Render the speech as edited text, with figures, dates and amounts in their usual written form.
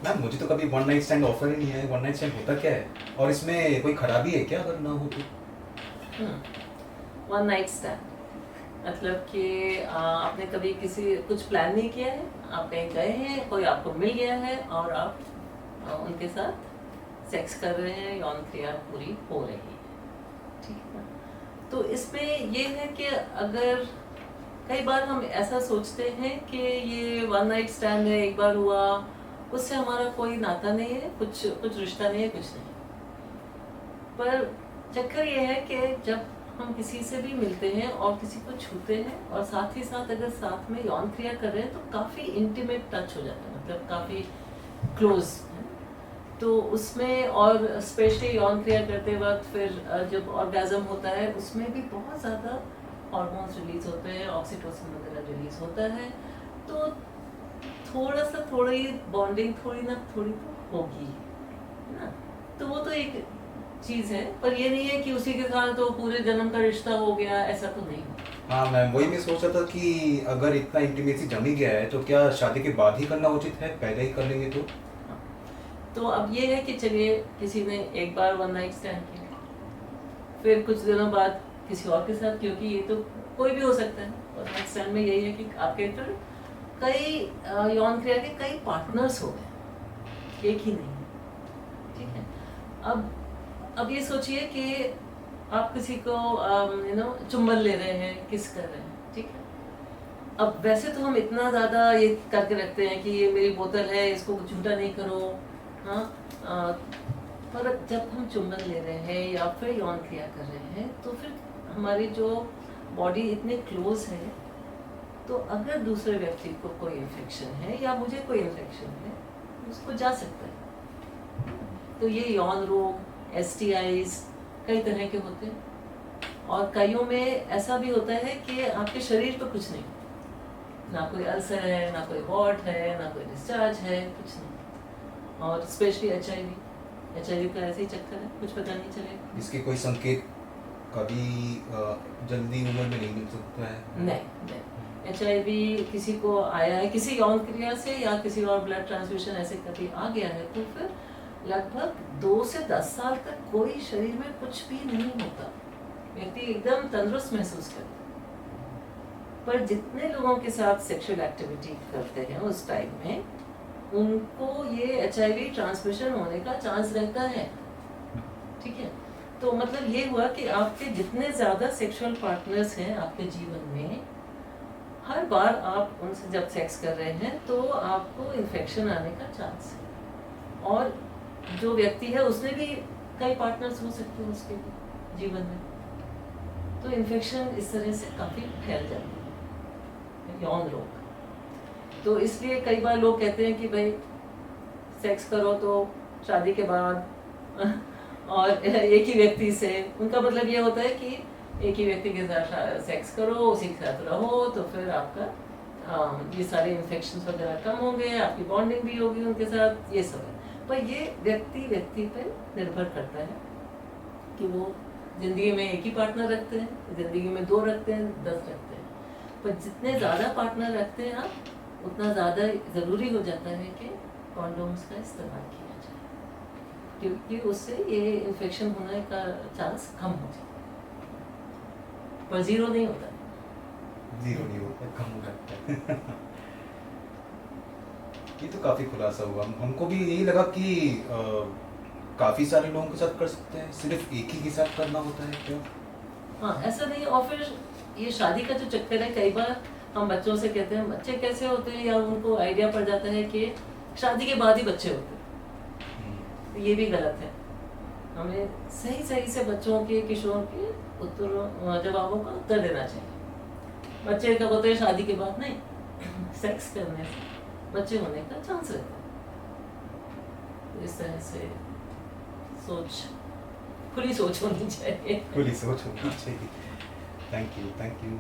Ma'am मुझे तो कभी वन नाइट स्टैंड ऑफर ही नहीं है। वन नाइट स्टैंड होता क्या है और इसमें कोई खराबी है क्या अगर ना हो तो? वन नाइट स्टैंड मतलब कि आपने कभी किसी कुछ प्लान नहीं किया है, आप कहीं गए हैं, कोई आपको मिल गया है और आप उनके साथ सेक्स कर रहे हैं, यौन क्रिया पूरी हो रही है, ठीक है ना। तो इसमें ये है कि अगर कई बार हम ऐसा सोचते हैं कि ये वन नाइट स्टैंड है, एक बार हुआ, उससे हमारा कोई नाता नहीं है, कुछ रिश्ता नहीं है, कुछ नहीं। पर चक्कर ये है कि जब हम किसी से भी मिलते हैं और किसी को छूते हैं और साथ ही साथ अगर साथ में यौन क्रिया कर रहे हैं तो काफ़ी इंटीमेट टच हो जाता है, मतलब काफ़ी क्लोज है। तो उसमें और स्पेशली यौन क्रिया करते वक्त फिर जब ऑर्गेज़म होता है उसमें भी बहुत ज़्यादा हार्मोन्स रिलीज होते हैं, ऑक्सीटोसिन वगैरह रिलीज होता है। तो थोड़ी बॉन्डिंग थोड़ी तो होगी, है ना। तो वो तो एक चीज है, पर ये नहीं है कि उसी के साथ तो पूरे जन्म का रिश्ता हो गया, ऐसा तो नहीं होता। हाँ मैम, वही मैं सोच रहा था कि अगर इतना इंटीमेसी जम ही गया है तो क्या शादी के बाद ही करना उचित है, पहले ही कर लेंगे तो? हाँ। तो अब ये है कि चलिए किसी ने एक बार वन नाइट स्टैंड किया, फिर कुछ दिनों बाद किसी और के साथ, क्योंकि ये तो कोई भी हो सकता है। वन नाइट स्टैंड में यही है कि आपके फिर कई यौन क्रिया के कई पार्टनर्स हो गए, एक ही नहीं, ठीक है। अब ये सोचिए कि आप किसी को चुंबन ले रहे हैं, किस कर रहे हैं, ठीक है। अब वैसे तो हम इतना ज़्यादा ये करके रखते हैं कि ये मेरी बोतल है, इसको झूठा नहीं करो, हाँ। पर जब हम चुंबन ले रहे हैं या फिर यौन क्रिया कर रहे हैं तो फिर हमारी जो बॉडी इतने क्लोज है, तो अगर दूसरे व्यक्ति को कोई इन्फेक्शन है या मुझे कोई इन्फेक्शन है, उसको जा सकता है। तो ये यौन रोग, STIs कई तरह के होते हैं और कईयों में ऐसा भी होता है कि आपके शरीर पर कुछ नहीं, ना कोई अल्सर है, ना कोई वॉट है, ना कोई डिस्चार्ज है, कुछ नहीं। और स्पेशली HIV का ऐसे ही चक्कर है, कुछ पता नहीं चलेगा। इसके कोई संकेत कभी जल्दी उम्र में नहीं मिल सकता है? नहीं, HIV किसी को आया है किसी यौन क्रिया से या किसी और ब्लड ट्रांसफ्यूजन ऐसे कभी आ गया है तो फिर लगभग 2 से 10 साल तक कोई शरीर में कुछ भी नहीं होता, व्यक्ति एकदम तंदुरुस्त महसूस करता है। पर जितने लोगों के साथ सेक्सुअल एक्टिविटी करते हैं उस टाइम में, उनको ये HIV ट्रांसमिशन होने का चांस रहता है, ठीक है। तो मतलब ये हुआ कि आपके जितने ज़्यादा सेक्सुअल पार्टनर्स हैं आपके जीवन में, हर बार आप उनसे जब सेक्स कर रहे हैं तो आपको इन्फेक्शन आने का चांस है। और जो व्यक्ति है उसने भी कई पार्टनर्स हो सकते हैं उसके जीवन में, तो इन्फेक्शन इस तरह से काफ़ी फैल जाती है, यौन रोग। तो इसलिए कई बार लोग कहते हैं कि भाई सेक्स करो तो शादी के बाद और एक ही व्यक्ति से, उनका मतलब ये होता है कि एक ही व्यक्ति के साथ सेक्स करो, उसी के साथ रहो, तो फिर आपका ये सारे इन्फेक्शन वगैरह कम होंगे, आपकी बॉन्डिंग भी होगी उनके साथ, ये सब है। पर ये व्यक्ति पर निर्भर करता है कि वो ज़िंदगी में एक ही पार्टनर रखते हैं, ज़िंदगी में 2 रखते हैं, 10 रखते हैं। पर जितने ज़्यादा पार्टनर रखते हैं आप, उतना ज़्यादा ज़रूरी हो जाता है कि कॉन्डोम्स का इस्तेमाल किया जाए, क्योंकि उससे ये इन्फेक्शन होने का चांस कम हो जाता है, पर ज़ीरो नहीं होता, कम हो जाता है। ये तो काफ़ी खुलासा हुआ, हमको भी यही लगा कि काफ़ी सारे लोगों के साथ कर सकते हैं, सिर्फ एक ही के साथ करना होता है क्या? हाँ, ऐसा नहीं। और फिर ये शादी का जो चक्कर है, कई बार हम बच्चों से कहते हैं बच्चे कैसे होते हैं, या उनको आइडिया पड़ जाता है कि शादी के बाद ही बच्चे होते हैं, तो ये भी गलत है। हमें सही से बच्चों के, किशोर के जवाबों का उत्तर देना चाहिए। बच्चे कब होते हैं? शादी के बाद नहीं, सेक्स करने से बच्चे होने का चांस रहता है। तो इस तरह से खुली सोच होनी चाहिए। Thank you.